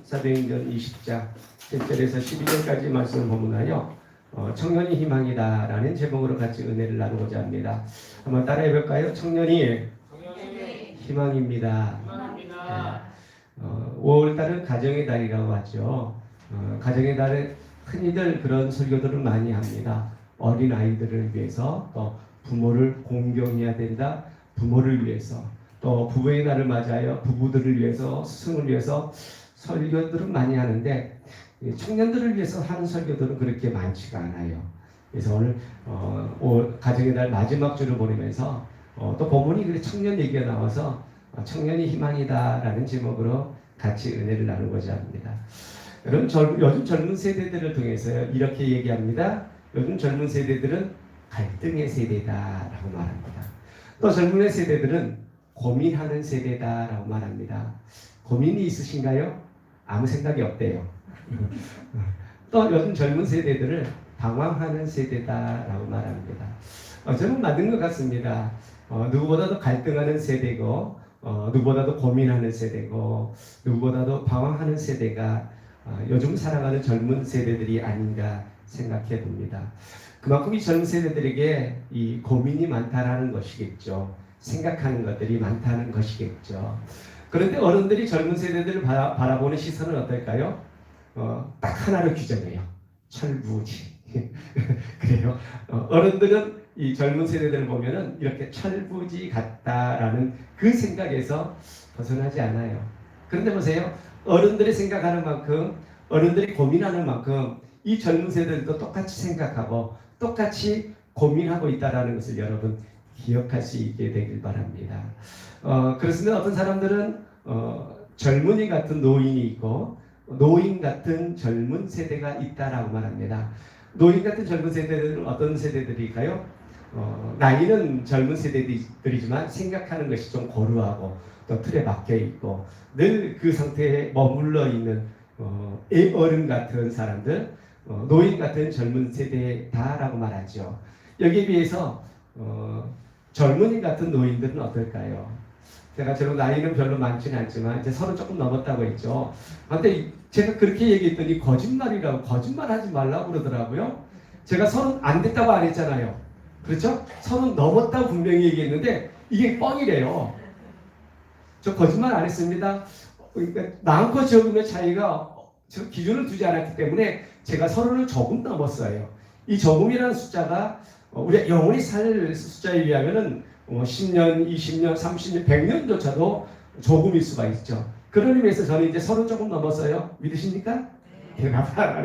사도행전 20장 1절에서 12절까지 말씀을 본문하여 청년이 희망이다라는 제목으로 같이 은혜를 나누고자 합니다. 한번 따라해 볼까요? 청년이 희망입니다. 5월달은 가정의 달이라고 하죠. 가정의 달에 흔히들 그런 설교들을 많이 합니다. 어린 아이들을 위해서, 또 부모를 공경해야 된다, 부모를 위해서, 또 부부의 날을 맞아요, 부부들을 위해서, 스승을 위해서 설교들은 많이 하는데 청년들을 위해서 하는 설교들은 그렇게 많지가 않아요. 그래서 오늘 가정의 달 마지막 주를 보내면서 또 본문이 청년 얘기가 나와서 청년이 희망이다라는 제목으로 같이 은혜를 나누고자 합니다. 여러분, 요즘 젊은 세대들을 통해서 이렇게 얘기합니다. 요즘 젊은 세대들은 갈등의 세대다라고 말합니다. 또 젊은 세대들은 고민하는 세대다라고 말합니다. 고민이 있으신가요? 아무 생각이 없대요. 또 요즘 젊은 세대들을 방황하는 세대다라고 말합니다. 저는 맞는 것 같습니다. 누구보다도 갈등하는 세대고, 누구보다도 고민하는 세대고, 누구보다도 방황하는 세대가 요즘 살아가는 젊은 세대들이 아닌가 생각해 봅니다. 그만큼 이 젊은 세대들에게 이 고민이 많다라는 것이겠죠. 생각하는 것들이 많다는 것이겠죠. 그런데 어른들이 젊은 세대들을 바라보는 시선은 어떨까요? 딱 하나로 규정해요. 철부지. 그래요. 어른들은 이 젊은 세대들을 보면은 이렇게 철부지 같다라는 그 생각에서 벗어나지 않아요. 그런데 보세요. 어른들이 생각하는 만큼, 어른들이 고민하는 만큼 이 젊은 세대들도 똑같이 생각하고 똑같이 고민하고 있다는 것을 여러분 기억할 수 있게 되길 바랍니다. 그렇습니다. 어떤 사람들은 젊은이 같은 노인이 있고 노인 같은 젊은 세대가 있다라고 말합니다. 노인 같은 젊은 세대들은 어떤 세대들일까요? 나이는 젊은 세대들이지만 생각하는 것이 좀 고루하고 또 틀에 박혀 있고 늘 그 상태에 머물러 있는 어른 같은 사람들, 노인 같은 젊은 세대다라고 말하죠. 여기에 비해서 젊은이 같은 노인들은 어떨까요? 제가 저런 나이는 별로 많지는 않지만 이제 30 조금 넘었다고 했죠. 그런데 제가 그렇게 얘기했더니 거짓말이라고, 거짓말하지 말라고 그러더라고요. 제가 30 안 됐다고 안 했잖아요. 그렇죠? 30 넘었다고 분명히 얘기했는데 이게 뻥이래요. 저 거짓말 안 했습니다. 그러니까 많고 적음의 차이가 저 기준을 두지 않았기 때문에 제가 30을 조금 넘었어요. 이 조금이라는 숫자가 우리가 영원히 살 숫자에 의하면은 10년, 20년, 30년, 100년조차도 조금일 수가 있죠. 그런 의미에서 저는 이제 30 조금 넘었어요. 믿으십니까? 대답하라.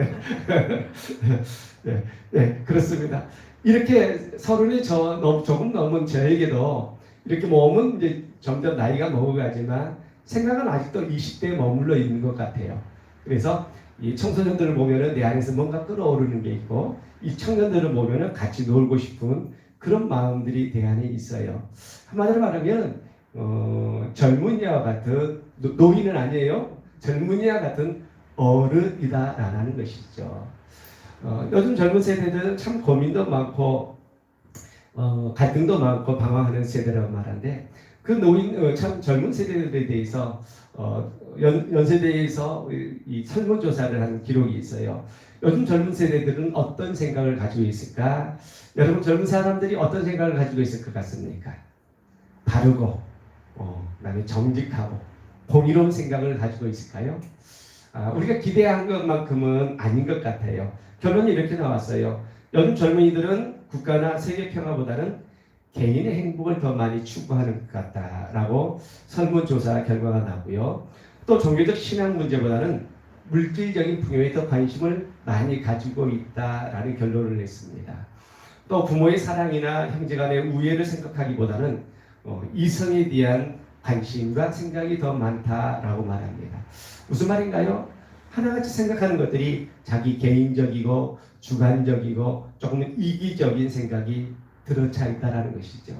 네, 그렇습니다. 이렇게 30이 조금 넘은 저에게도 이렇게 몸은 이제 점점 나이가 먹어가지만 생각은 아직도 20대에 머물러 있는 것 같아요. 그래서 이 청소년들을 보면은 내 안에서 뭔가 끌어오르는 게 있고, 이 청년들을 보면은 같이 놀고 싶은 그런 마음들이 내 안에 있어요. 한마디로 말하면 젊은이와 같은 노인은 아니에요. 젊은이와 같은 어른이다라는 것이죠. 요즘 젊은 세대들은 참 고민도 많고 갈등도 많고 방황하는 세대라고 말하는데 그 참 젊은 세대들에 대해서 연세대에서 이 설문조사를 한 기록이 있어요. 요즘 젊은 세대들은 어떤 생각을 가지고 있을까? 여러분, 젊은 사람들이 어떤 생각을 가지고 있을 것 같습니까? 바르고, 그다음에 정직하고, 공의로운 생각을 가지고 있을까요? 우리가 기대한 것만큼은 아닌 것 같아요. 결론이 이렇게 나왔어요. 요즘 젊은이들은 국가나 세계 평화보다는 개인의 행복을 더 많이 추구하는 것 같다라고 설문조사 결과가 나고요. 또 종교적 신앙 문제보다는 물질적인 풍요에 더 관심을 많이 가지고 있다라는 결론을 냈습니다. 또 부모의 사랑이나 형제간의 우애를 생각하기보다는 이성에 대한 관심과 생각이 더 많다라고 말합니다. 무슨 말인가요? 하나같이 생각하는 것들이 자기 개인적이고 주관적이고 조금 이기적인 생각이 들어차 있다라는 것이죠.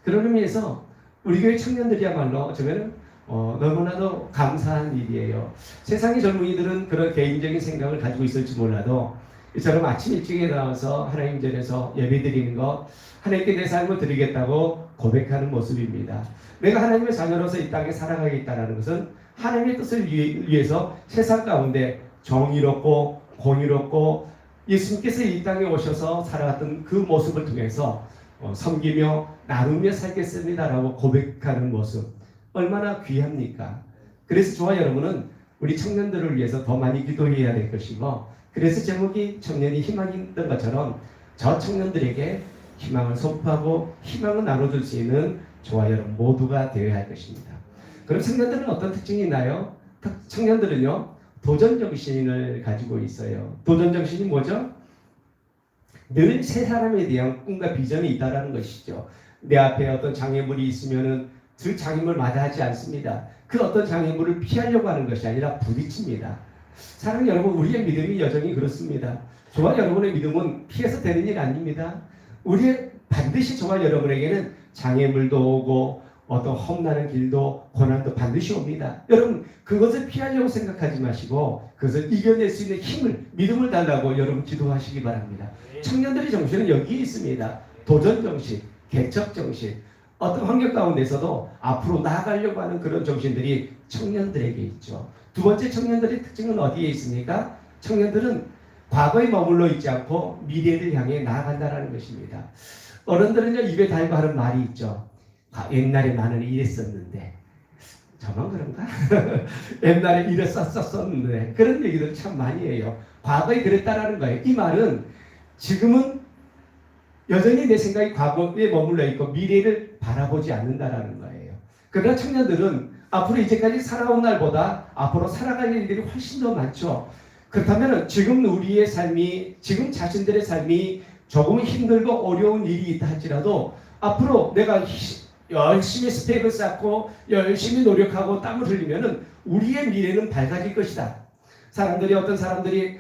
그런 의미에서 우리 교회 청년들이야말로 저는 너무나도 감사한 일이에요. 세상의 젊은이들은 그런 개인적인 생각을 가지고 있을지 몰라도 이처럼 아침 일찍에 나와서 하나님 전에서 예배드리는 것, 하나님께 내 삶을 드리겠다고 고백하는 모습입니다. 내가 하나님의 자녀로서 이 땅에 살아가겠다는 것은 하나님의 뜻을 위해서 세상 가운데 정의롭고 공의롭고 예수님께서 이 땅에 오셔서 살아갔던 그 모습을 통해서 섬기며 나누며 살겠습니다라고 고백하는 모습 얼마나 귀합니까? 그래서 저와 여러분은 우리 청년들을 위해서 더 많이 기도해야 될 것이고, 그래서 제목이 청년이 희망이던 것처럼 저 청년들에게 희망을 선포하고 희망을 나눠줄 수 있는 저와 여러분 모두가 되어야 할 것입니다. 그럼 청년들은 어떤 특징이 있나요? 청년들은요, 도전정신을 가지고 있어요. 도전정신이 뭐죠? 늘 새 사람에 대한 꿈과 비전이 있다는 것이죠. 내 앞에 어떤 장애물이 있으면은 그 장애물을 마다하지 않습니다. 그 어떤 장애물을 피하려고 하는 것이 아니라 부딪힙니다. 사랑하는 여러분, 우리의 믿음이 여전히 그렇습니다. 저와 여러분의 믿음은 피해서 되는 일 아닙니다. 반드시 저와 여러분에게는 장애물도 오고 어떤 험난한 길도 고난도 반드시 옵니다. 여러분, 그것을 피하려고 생각하지 마시고 그것을 이겨낼 수 있는 힘을, 믿음을 달라고 여러분 기도하시기 바랍니다. 청년들의 정신은 여기에 있습니다. 도전정신, 개척정신, 어떤 환경 가운데서도 앞으로 나아가려고 하는 그런 정신들이 청년들에게 있죠. 두 번째, 청년들의 특징은 어디에 있습니까? 청년들은 과거에 머물러 있지 않고 미래를 향해 나아간다는 것입니다. 어른들은요, 입에 달고 하는 말이 있죠. 옛날에 나는 이랬었는데, 저만 그런가? 옛날에 이랬었었는데, 그런 얘기들 참 많이 해요. 과거에 그랬다라는 거예요. 이 말은 지금은 여전히 내 생각이 과거에 머물러 있고 미래를 바라보지 않는다라는 거예요. 그러나 청년들은 앞으로 이제까지 살아온 날보다 앞으로 살아갈 일들이 훨씬 더 많죠. 그렇다면 지금 우리의 삶이, 지금 자신들의 삶이 조금 힘들고 어려운 일이 있다 할지라도 앞으로 내가 열심히 스펙을 쌓고 열심히 노력하고 땀을 흘리면은 우리의 미래는 밝아질 것이다. 어떤 사람들이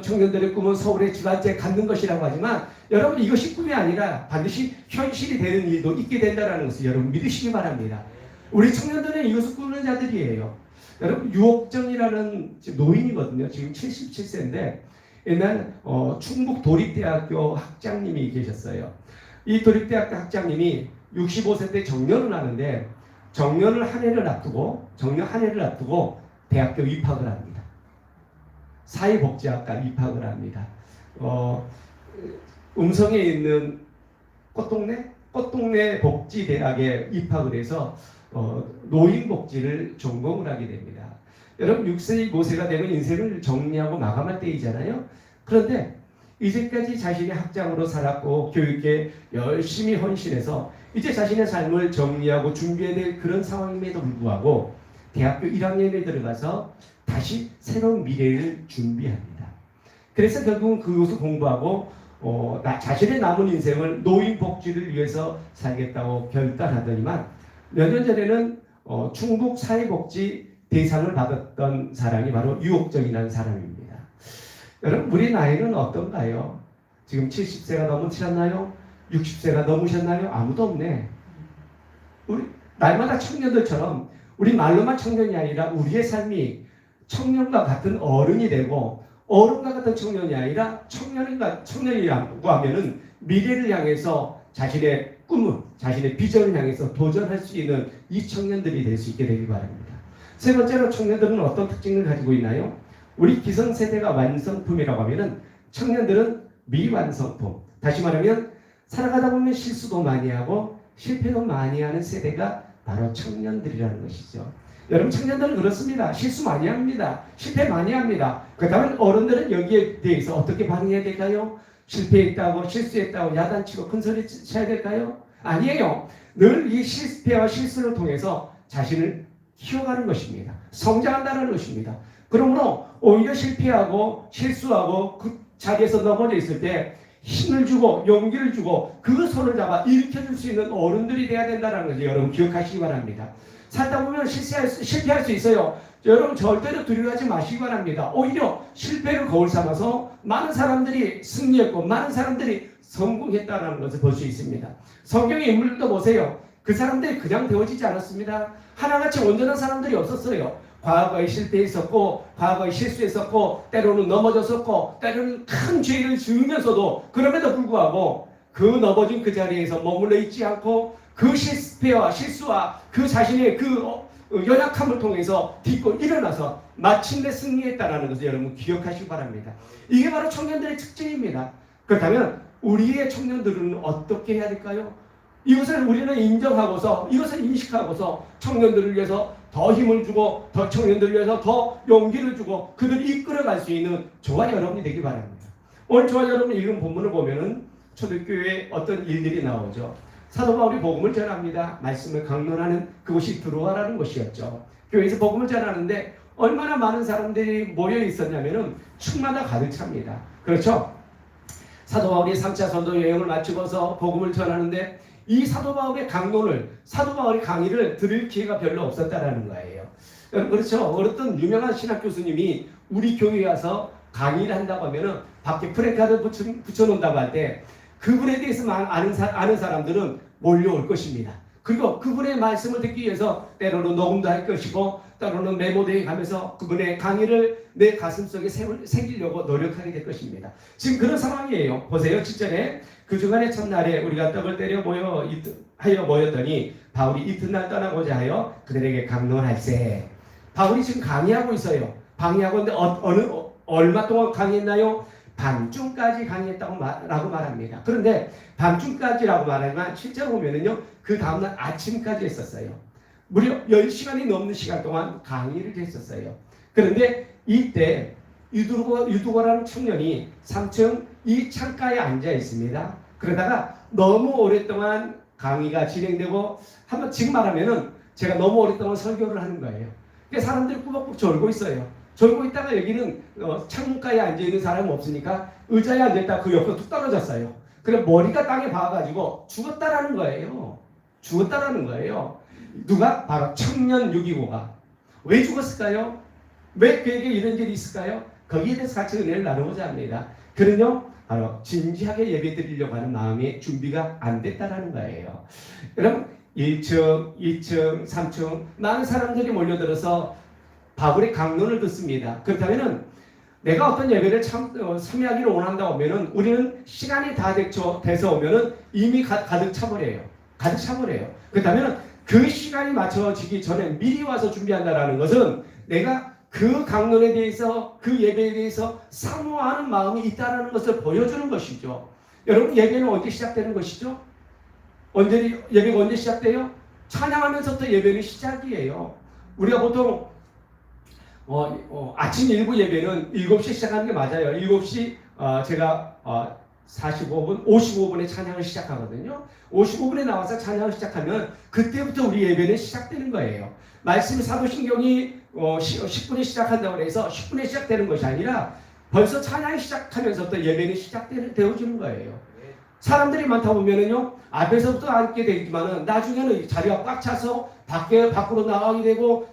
청년들의 꿈은 서울의 집 한 채 갖는 것이라고 하지만, 여러분, 이것이 꿈이 아니라 반드시 현실이 되는 일도 있게 된다는 것을 여러분 믿으시기 바랍니다. 우리 청년들은 이것을 꾸는 자들이에요. 여러분, 유옥정이라는 노인이거든요. 지금 77세인데 옛날 충북 도립대학교 학장님이 계셨어요. 이 도립대학교 학장님이 65세 때 정년을 하는데 정년 한 해를 앞두고 대학교 입학을 합니다. 사회복지학과 입학을 합니다. 음성에 있는 꽃동네 복지대학에 입학을 해서 노인복지를 전공을 하게 됩니다. 여러분, 6세, 5세가 되면 인생을 정리하고 마감할 때이잖아요. 그런데 이제까지 자신이 학장으로 살았고 교육에 열심히 헌신해서 이제 자신의 삶을 정리하고 준비해야 될 그런 상황임에도 불구하고 대학교 1학년에 들어가서 다시 새로운 미래를 준비합니다. 그래서 결국은 그것을 공부하고 자신의 남은 인생을 노인복지를 위해서 살겠다고 결단하더니만 몇 년 전에는 충북 사회복지 대상을 받았던 사람이 바로 유옥정이라는 사람입니다. 여러분, 우리 나이는 어떤가요? 지금 70세가 넘으셨나요? 60세가 넘으셨나요? 아무도 없네. 우리 날마다 청년들처럼 우리 말로만 청년이 아니라 우리의 삶이 청년과 같은 어른이 되고, 어른과 같은 청년이 아니라 청년이라고 하면은 미래를 향해서 자신의 꿈을, 자신의 비전을 향해서 도전할 수 있는 이 청년들이 될 수 있게 되길 바랍니다. 세 번째로, 청년들은 어떤 특징을 가지고 있나요? 우리 기성세대가 완성품이라고 하면은 청년들은 미완성품. 다시 말하면 살아가다 보면 실수도 많이 하고 실패도 많이 하는 세대가 바로 청년들이라는 것이죠. 여러분, 청년들은 그렇습니다. 실수 많이 합니다. 실패 많이 합니다. 그렇다면 어른들은 여기에 대해서 어떻게 반응해야 될까요? 실패했다고, 실수했다고 야단치고 큰소리 쳐야 될까요? 아니에요. 늘 이 실패와 실수를 통해서 자신을 키워가는 것입니다. 성장한다는 것입니다. 그러므로 오히려 실패하고 실수하고 그 자리에서 넘어져 있을 때 힘을 주고 용기를 주고 그 손을 잡아 일으켜줄 수 있는 어른들이 돼야 된다는 것을 여러분 기억하시기 바랍니다. 살다 보면 실패할 수 있어요. 여러분, 절대로 두려워하지 마시기 바랍니다. 오히려 실패를 거울 삼아서 많은 사람들이 승리했고 많은 사람들이 성공했다는 것을 볼 수 있습니다. 성경의 인물들도 보세요. 그 사람들이 그냥 되어지지 않았습니다. 하나같이 온전한 사람들이 없었어요. 과거에 실패했었고 과거에 실수했었고 때로는 넘어졌었고 때로는 큰 죄를 지으면서도 그럼에도 불구하고 그 넘어진 그 자리에서 머물러 있지 않고 그 실패와 실수와 그 자신의 그 연약함을 통해서 딛고 일어나서 마침내 승리했다는 것을 여러분 기억하시기 바랍니다. 이게 바로 청년들의 특징입니다. 그렇다면 우리의 청년들은 어떻게 해야 될까요? 이것을 우리는 인정하고서 이것을 인식하고서 청년들을 위해서 더 힘을 주고 더 청년들을 위해서 더 용기를 주고 그들을 이끌어갈 수 있는 저와 여러분이 되기 바랍니다. 오늘 저와 여러분이 읽은 본문을 보면은 초대교회에 어떤 일들이 나오죠. 사도 바울이 복음을 전합니다. 말씀을 강론하는 그곳이 드로아라는 곳이었죠. 교회에서 복음을 전하는데 얼마나 많은 사람들이 모여 있었냐면은 층마다 가득 찹니다. 그렇죠? 사도 바울이 3차 선도 여행을 마치고서 복음을 전하는데 이 사도 바울의 강론을 사도 바울의 강의를 들을 기회가 별로 없었다라는 거예요. 그렇죠? 어떤 유명한 신학 교수님이 우리 교회에 와서 강의를 한다고 하면은 밖에 프랜카드 붙여놓는다고 할 때 그분에 대해서 아는 사람들은 몰려올 것입니다. 그리고 그분의 말씀을 듣기 위해서 때로는 녹음도 할 것이고 때로는 메모대에 가면서 그분의 강의를 내 가슴속에 새기려고 노력하게 될 것입니다. 지금 그런 상황이에요. 보세요. 7절에 그 주간의 첫날에 우리가 떡을 때려 모였더니 바울이 이튿날 떠나고자 하여 그들에게 강론할세. 바울이 지금 강의하고 있어요. 강의하고 있는데 얼마 동안 강의했나요? 밤중까지 강의했다고 말합니다. 그런데 밤중까지라고 말하지만 실제로 보면은요, 그 다음날 아침까지 했었어요. 무려 10시간이 넘는 시간 동안 강의를 했었어요. 그런데 이때 유두고라는 청년이 3층 이 창가에 앉아 있습니다. 그러다가 너무 오랫동안 강의가 진행되고 한번 지금 말하면은 제가 너무 오랫동안 설교를 하는 거예요. 그러니까 사람들이 꾸벅꾸벅 졸고 있어요. 졸고 있다가 여기는 창문가에 앉아있는 사람이 없으니까 의자에 앉아있다가 그 옆으로 툭 떨어졌어요. 그래 머리가 땅에 박아가지고 죽었다라는 거예요. 죽었다라는 거예요. 누가? 바로 청년 6.25가. 왜 죽었을까요? 왜 그에게 이런 일이 있을까요? 거기에 대해서 같이 은혜를 나누고자 합니다. 그는요 바로 진지하게 예배 드리려고 하는 마음의 준비가 안 됐다라는 거예요. 여러분 1층, 2층, 3층 많은 사람들이 몰려들어서 바울의 강론을 듣습니다. 그렇다면은 내가 어떤 예배를 참여하기를 원한다고 하면은 우리는 시간이 다 돼서 오면은 이미 가득 차버려요. 가득 차버려요. 그렇다면 그 시간이 맞춰지기 전에 미리 와서 준비한다라는 것은 내가 그 강론에 대해서 그 예배에 대해서 사모하는 마음이 있다라는 것을 보여주는 것이죠. 여러분 예배는 언제 시작되는 것이죠? 예배가 언제 시작돼요? 찬양하면서부터 예배는 시작이에요. 우리가 보통 아침 일부 예배는 7시 시작하는 게 맞아요. 7시 제가 45분, 55분에 찬양을 시작하거든요. 55분에 나와서 찬양을 시작하면 그때부터 우리 예배는 시작되는 거예요. 말씀 사도신경이 10분에 시작한다고 해서 10분에 시작되는 것이 아니라 벌써 찬양이 시작하면서부터 예배는 되어지는 거예요. 사람들이 많다 보면은요, 앞에서부터 앉게 되지만은 나중에는 자리가 꽉 차서 밖으로 나가게 되고,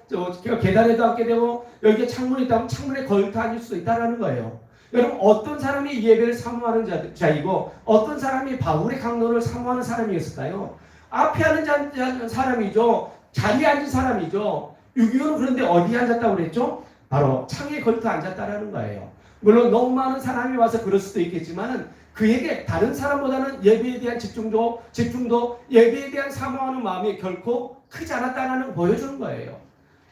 계단에도 앉게 되고, 여기에 창문이 있다면 창문에 걸터 앉을 수도 있다라는 거예요. 여러분, 어떤 사람이 예배를 사모하는 자이고, 어떤 사람이 바울의 강론을 사모하는 사람이었을까요? 앞에 앉은 사람이죠. 자리에 앉은 사람이죠. 6.25는 그런데 어디에 앉았다고 그랬죠? 바로 창에 걸터 앉았다라는 거예요. 물론 너무 많은 사람이 와서 그럴 수도 있겠지만은 그에게 다른 사람보다는 예배에 대한 집중도 예배에 대한 사모하는 마음이 결코 크지 않았다는 걸 보여주는 거예요.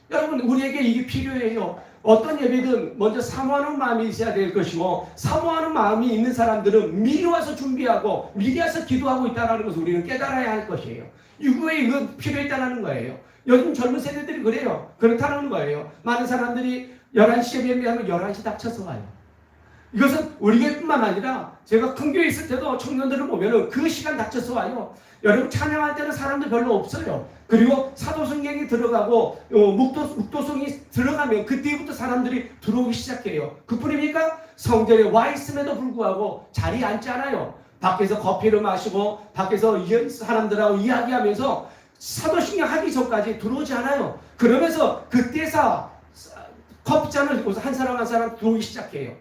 여러분 우리에게 이게 필요해요. 어떤 예배든 먼저 사모하는 마음이 있어야 될 것이고 사모하는 마음이 있는 사람들은 미리 와서 준비하고 미리 와서 기도하고 있다는 것을 우리는 깨달아야 할 것이에요. 이거에 이건 필요했다는 거예요. 요즘 젊은 세대들이 그래요. 그렇다는 거예요. 많은 사람들이 11시에 예배하면 11시 닥쳐서 와요. 이것은 우리 교회뿐만 아니라 제가 큰 교회 있을 때도 청년들을 보면은 그 시간 닥쳐서 와요. 여러분 찬양할 때는 사람들 별로 없어요. 그리고 사도성경이 들어가고 묵도성이 들어가면 그때부터 사람들이 들어오기 시작해요. 그뿐입니까? 성전에 와 있음에도 불구하고 자리에 앉지 않아요. 밖에서 커피를 마시고 밖에서 사람들하고 이야기하면서 사도신경 하기 전까지 들어오지 않아요. 그러면서 그때서 커피잔을 들고서 한 사람 한 사람 들어오기 시작해요.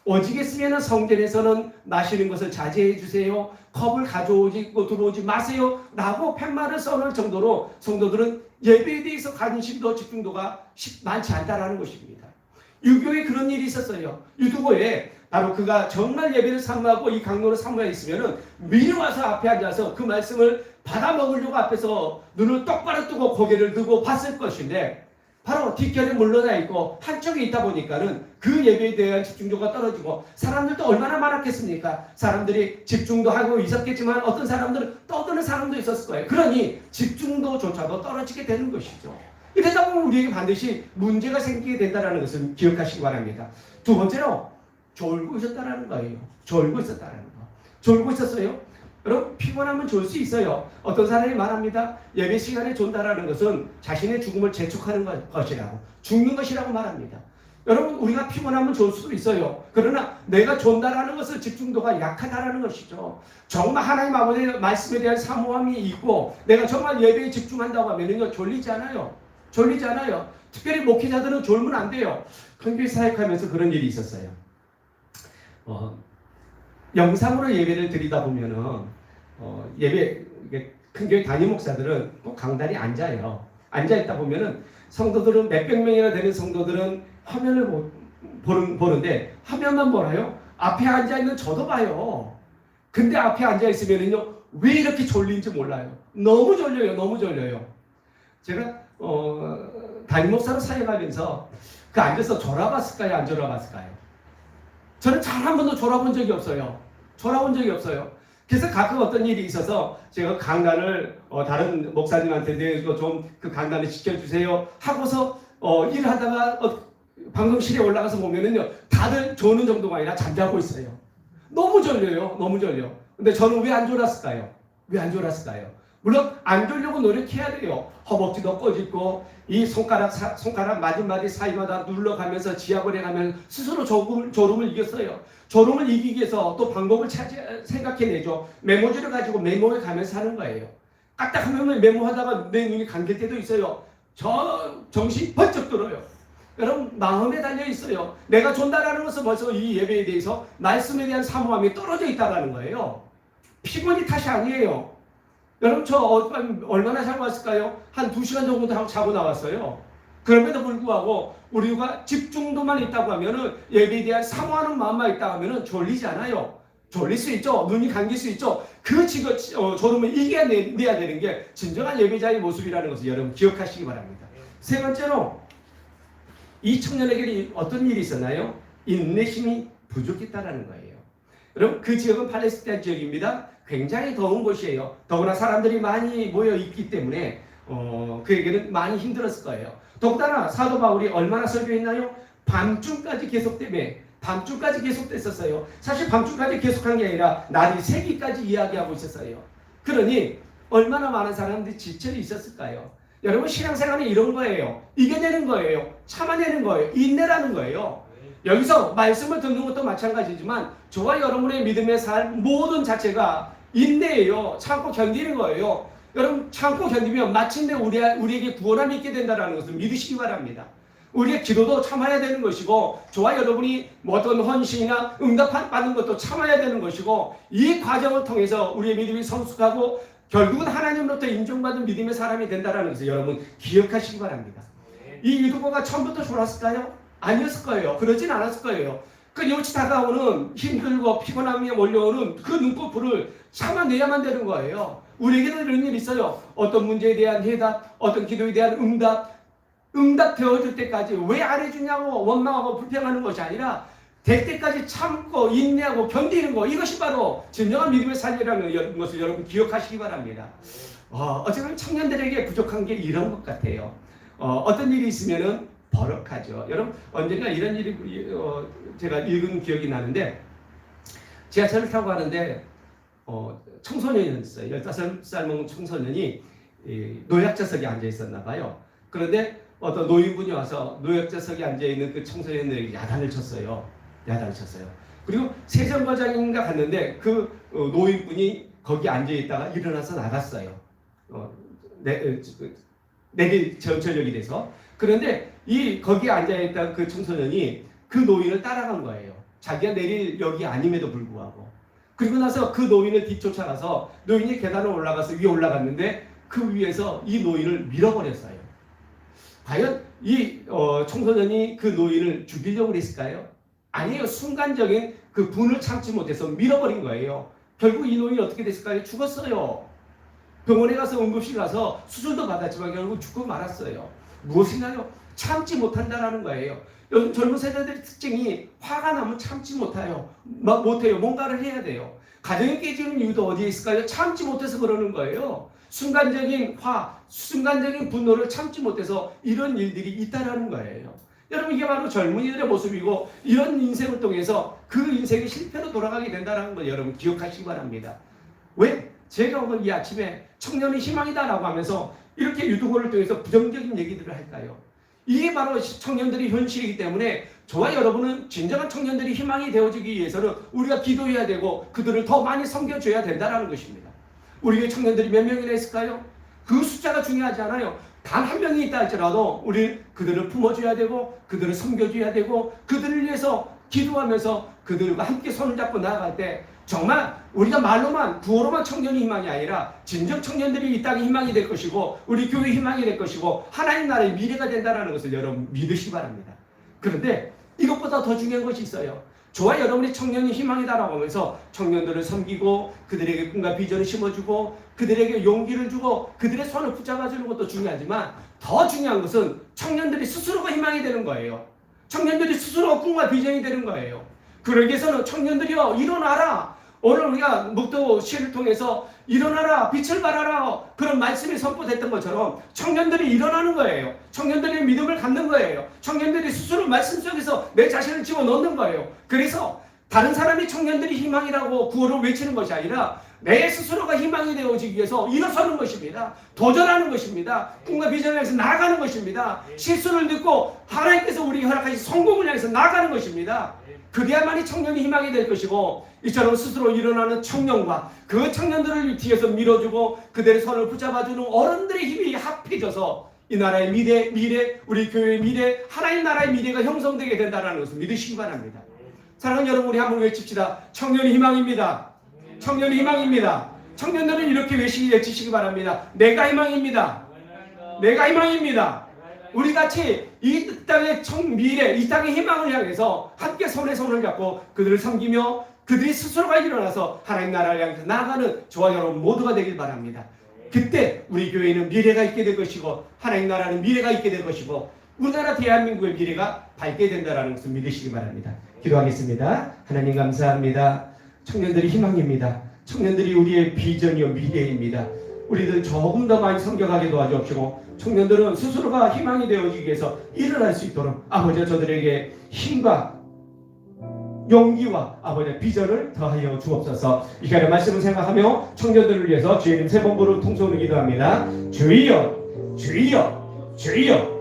오직했으면 성전에서는 마시는 것을 자제해 주세요. 컵을 들어오지 마세요. 라고 팻말을 써놓을 정도로 성도들은 예배에 대해서 관심도 집중도가 많지 않다라는 것입니다. 유교에 그런 일이 있었어요. 유두고에 바로 그가 정말 예배를 사모하고 이 강론을 사모하였으면 미리 와서 앞에 앉아서 그 말씀을 받아먹으려고 앞에서 눈을 똑바로 뜨고 고개를 들고 봤을 것인데 바로 뒷결에 물러나 있고 한쪽에 있다 보니까는 그 예배에 대한 집중도가 떨어지고 사람들도 얼마나 많았겠습니까? 사람들이 집중도 하고 있었겠지만 어떤 사람들은 떠드는 사람도 있었을 거예요. 그러니 집중도조차도 떨어지게 되는 것이죠. 이러다 보면 우리에게 반드시 문제가 생기게 된다는 것을 기억하시기 바랍니다. 두 번째로 졸고 있었다는 거예요. 졸고 있었다는 거. 졸고 있었어요. 여러분 피곤하면 졸 수 있어요. 어떤 사람이 말합니다. 예배 시간에 존다라는 것은 자신의 죽음을 재촉하는 것이라고, 죽는 것이라고 말합니다. 여러분 우리가 피곤하면 졸 수도 있어요. 그러나 내가 존다라는 것은 집중도가 약하다라는 것이죠. 정말 하나님 아버지의 말씀에 대한 사모함이 있고 내가 정말 예배에 집중한다고 하면요 졸리지 않아요. 졸리지 않아요. 특별히 목회자들은 졸면 안 돼요. 큰교회 사역하면서 그런 일이 있었어요. 영상으로 예배를 드리다 보면은 예배 큰교회 담임 목사들은 꼭 강단에 앉아요. 앉아 있다 보면은 성도들은 몇백 명이나 되는 성도들은 화면을 보는데 화면만 보나요? 앞에 앉아 있는 저도 봐요. 근데 앞에 앉아 있으면은요 왜 이렇게 졸린지 몰라요. 너무 졸려요. 너무 졸려요. 제가 담임 목사로 사역하면서 그 앉아서 졸아봤을까요? 안 졸아봤을까요? 저는 잘 한 번도 졸아본 적이 없어요. 졸아본 적이 없어요. 그래서 가끔 어떤 일이 있어서 제가 강단을 다른 목사님한테 좀 그 강단을 지켜주세요 하고서 일하다가 방송실에 올라가서 보면은요 다들 조는 정도가 아니라 잠자고 있어요. 너무 졸려요. 너무 졸려. 근데 저는 왜 안 졸았을까요? 왜 안 졸았을까요? 물론 안 졸려고 노력해야 돼요. 허벅지도 꺼짓고 이 손가락 마디마디 사이마다 눌러가면서 지압을 해가면 스스로 졸음을 이겼어요. 졸음을 이기기 위해서 또 방법을 생각해내죠. 메모지를 가지고 메모해 가면서 하는 거예요. 까딱하면 메모하다가 내 눈이 감길 때도 있어요. 정신이 번쩍 들어요. 여러분 마음에 달려 있어요. 내가 존다라는 것은 벌써 이 예배에 대해서 말씀에 대한 사모함이 떨어져 있다는 거예요. 피곤이 탓이 아니에요. 여러분 저 얼마나 자고 왔을까요? 한 2시간 정도 자고 나왔어요. 그럼에도 불구하고 우리가 집중도만 있다고 하면은 예배에 대한 사모하는 마음만 있다고 하면은 졸리지 않아요. 졸릴 수 있죠. 눈이 감길 수 있죠. 그 졸음을 이겨내야 되는 게 진정한 예배자의 모습이라는 것을 여러분 기억하시기 바랍니다. 세 번째로 이 청년에게 어떤 일이 있었나요? 인내심이 부족했다는 거예요. 여러분 그 지역은 팔레스타인 지역입니다. 굉장히 더운 곳이에요. 더구나 사람들이 많이 모여 있기 때문에 그에게는 많이 힘들었을 거예요. 더군다나 사도 바울이 얼마나 설교했나요? 밤중까지 계속됐었어요. 사실 밤중까지 계속한 게 아니라 날이 새기까지 이야기하고 있었어요. 그러니 얼마나 많은 사람들이 지쳐 있었을까요? 여러분 신앙생활은 이런 거예요. 이겨내는 거예요. 참아내는 거예요. 인내라는 거예요. 여기서 말씀을 듣는 것도 마찬가지지만 저와 여러분의 믿음의 삶 모든 자체가 인내예요. 참고 견디는 거예요. 여러분 참고 견디면 마침내 우리에게 구원함이 있게 된다는 것을 믿으시기 바랍니다. 우리의 기도도 참아야 되는 것이고 저와 여러분이 어떤 헌신이나 응답받는 것도 참아야 되는 것이고 이 과정을 통해서 우리의 믿음이 성숙하고 결국은 하나님으로부터 인정받은 믿음의 사람이 된다는 것을 여러분 기억하시기 바랍니다. 이 유두보가 처음부터 졸았을까요? 아니었을 거예요. 그러진 않았을 거예요. 그 여치 다가오는 힘들고 피곤함이 몰려오는 그 눈꺼풀을 참아내야만 되는 거예요. 우리에게는 이런 일이 있어요. 어떤 문제에 대한 해답, 어떤 기도에 대한 응답 되어질 때까지 왜 안 해주냐고 원망하고 불평하는 것이 아니라 될 때까지 참고 인내하고 견디는 거, 이것이 바로 진정한 믿음의 삶이라는 것을 여러분 기억하시기 바랍니다. 어쨌든 청년들에게 부족한 게 이런 것 같아요. 어떤 일이 있으면은 버럭하죠. 여러분 언젠가 이런 일이 제가 읽은 기억이 나는데 지하철을 타고 가는데 청소년이었어요. 15살 먹은 청소년이 노약자석에 앉아 있었나 봐요. 그런데 어떤 노인분이 와서 노약자석에 앉아 있는 그 청소년에게 야단을 쳤어요. 그리고 세정거장인가 갔는데 그 노인분이 거기 앉아 있다가 일어나서 나갔어요. 내릴 전철역이 돼서. 그런데 거기에 앉아있던 그 청소년이 그 노인을 따라간 거예요. 자기가 내릴 역이 아님에도 불구하고. 그리고 나서 그 노인을 뒤쫓아가서 노인이 계단을 올라가서 위에 올라갔는데 그 위에서 이 노인을 밀어버렸어요. 과연 이 청소년이 그 노인을 죽이려고 했을까요? 아니에요. 순간적인 그 분을 참지 못해서 밀어버린 거예요. 결국 이 노인이 어떻게 됐을까요? 죽었어요. 병원에 가서 응급실 가서 수술도 받았지만 결국 죽고 말았어요. 무엇인가요? 참지 못한다라는 거예요. 요즘 젊은 세대들의 특징이 화가 나면 참지 못해요. 뭔가를 해야 돼요. 가정이 깨지는 이유도 어디에 있을까요? 참지 못해서 그러는 거예요. 순간적인 순간적인 분노를 참지 못해서 이런 일들이 있다라는 거예요. 여러분, 이게 바로 젊은이들의 모습이고, 이런 인생을 통해서 그 인생이 실패로 돌아가게 된다는 걸 여러분 기억하시기 바랍니다. 왜? 제가 오늘 이 아침에 청년이 희망이다라고 하면서 이렇게 유튜브를 통해서 부정적인 얘기들을 할까요? 이게 바로 청년들의 현실이기 때문에 저와 여러분은 진정한 청년들이 희망이 되어지기 위해서는 우리가 기도해야 되고 그들을 더 많이 섬겨줘야 된다는 것입니다. 우리 교회 청년들이 몇 명이나 있을까요? 그 숫자가 중요하지 않아요. 단 한 명이 있다 할지라도 우리 그들을 품어줘야 되고 그들을 섬겨줘야 되고 그들을 위해서 기도하면서 그들과 함께 손을 잡고 나아갈 때 정말 우리가 말로만 구호로만 청년이 희망이 아니라 진정 청년들이 이 땅의 희망이 될 것이고 우리 교회의 희망이 될 것이고 하나님 나라의 미래가 된다는 것을 여러분 믿으시기 바랍니다. 그런데 이것보다 더 중요한 것이 있어요. 저와 여러분이 청년이 희망이다라고 하면서 청년들을 섬기고 그들에게 꿈과 비전을 심어주고 그들에게 용기를 주고 그들의 손을 붙잡아주는 것도 중요하지만 더 중요한 것은 청년들이 스스로가 희망이 되는 거예요. 청년들이 스스로가 꿈과 비전이 되는 거예요. 그러기 위해서는 청년들이요, 일어나라. 오늘 우리가 묵도 시를 통해서 일어나라, 빛을 발하라 그런 말씀이 선포됐던 것처럼 청년들이 일어나는 거예요. 청년들이 믿음을 갖는 거예요. 청년들이 스스로 말씀 속에서 내 자신을 집어넣는 거예요. 그래서 다른 사람이 청년들이 희망이라고 구호를 외치는 것이 아니라 내 스스로가 희망이 되어지기 위해서 일어서는 것입니다. 도전하는 것입니다. 꿈과 비전을 향해서 나아가는 것입니다. 실수를 듣고 하나님께서 우리에게 허락하신 성공을 향해서 나아가는 것입니다. 그래야만이 청년이 희망이 될 것이고 이처럼 스스로 일어나는 청년과 그 청년들을 뒤에서 밀어주고 그들의 손을 붙잡아주는 어른들의 힘이 합해져서 이 나라의 미래, 우리 교회의 미래, 하나님 나라의 미래가 형성되게 된다는 것을 믿으시기 바랍니다. 사랑하는 여러분, 우리 한번 외칩시다. 청년이 희망입니다. 청년이 희망입니다. 청년들은 이렇게 외치시기 바랍니다. 내가 희망입니다. 내가 희망입니다. 우리 같이 이 땅의 미래, 이 땅의 희망을 향해서 함께 손에 손을 잡고 그들을 섬기며 그들이 스스로가 일어나서 하나님 나라를 향해서 나아가는 저와 여러분 모두가 되길 바랍니다. 그때 우리 교회는 미래가 있게 될 것이고 하나님 나라는 미래가 있게 될 것이고 우리나라 대한민국의 미래가 밝게 된다는 것을 믿으시기 바랍니다. 기도하겠습니다. 하나님 감사합니다. 청년들이 희망입니다. 청년들이 우리의 비전이요 미래입니다. 우리들 조금 더 많이 섬겨가게 도와주옵시고 청년들은 스스로가 희망이 되어지기 위해서 일어날 수 있도록 아버지 저들에게 힘과 용기와 아버지의 비전을 더하여 주옵소서. 이 시간에 말씀을 생각하며 청년들을 위해서 주님 세 번 부르는 통성으로 기도합니다. 주여 주여 주여.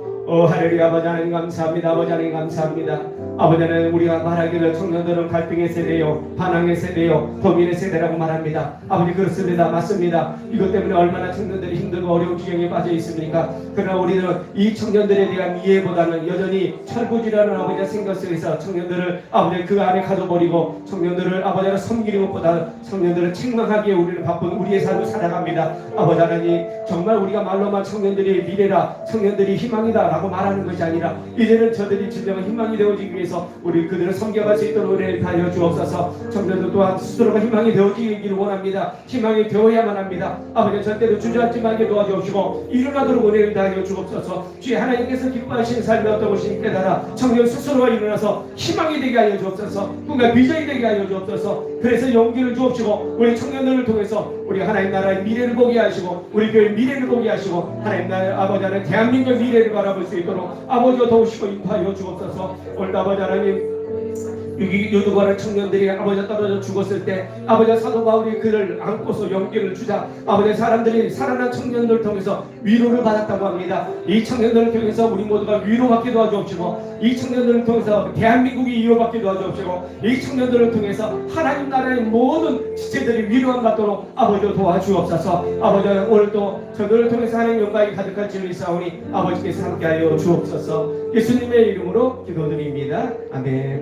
할렐루야. 아버지 하나님 감사합니다. 아버지 하나님 감사합니다. 아버지 하나님, 우리가 말하기를 청년들은 갈등의 세대요 반항의 세대요 범인의 세대라고 말합니다. 아버지 그렇습니다. 맞습니다. 이것 때문에 얼마나 청년들이 힘들고 어려운 지경에 빠져 있습니까? 그러나 우리는 이 청년들에 대한 이해보다는 여전히 철부지라는 아버지의 생각 속에서 청년들을 아버지 그 안에 가둬버리고 청년들을 아버지를 섬기는 것보다 청년들을 책망하기에 우리는 바쁜 우리의 삶을 살아갑니다. 아버지 하나님, 정말 우리가 말로만 청년들이 미래라 청년들이 희망이다 라고 말하는 것이 아니라 이제는 저들이 진정한 희망이 되어지기 위해서 우리 그들을 섬겨갈 수 있도록 은혜를 다하여 주옵소서. 청년들 또한 스스로가 희망이 되어지기를 원합니다. 희망이 되어야만 합니다. 아버지 절대로 주저앉지 말게 도와주옵시고 일어나도록 은혜를 다하여 주옵소서. 주의 하나님께서 기뻐하시는 삶이 어떤 것인지 깨달아 청년 스스로가 일어나서 희망이 되게 하여 주옵소서. 꿈과 비전이 되게 하여 주옵소서. 그래서 용기를 주옵시고 우리 청년들을 통해서 우리 하나님 나라의 미래를 보게 하시고 우리 교회의 미래를 보게 하시고 하나님 나라의 아버지 하나님 대한민국의 미래를 바라볼 수 있도록 아버지가 도우시고 인도하여 주옵소서. 오늘 아버지 하나님, 유두관의 청년들이 아버지 떨어져 죽었을 때 아버지 사도 바울이 그를 안고서 용기를 주자 아버지 사람들이 살아난 청년들을 통해서 위로를 받았다고 합니다. 이 청년들을 통해서 우리 모두가 위로받게 도와주옵시고 이 청년들을 통해서 대한민국이 위로받게 도와주옵시고 이 청년들을 통해서 하나님 나라의 모든 지체들이 위로함 받도록 아버지 도와주옵소서. 아버지 오늘도 저들을 통해서 하나님 영광이 가득한 진리 싸우니 아버지께서 함께하여 주옵소서. 예수님의 이름으로 기도드립니다. 아멘.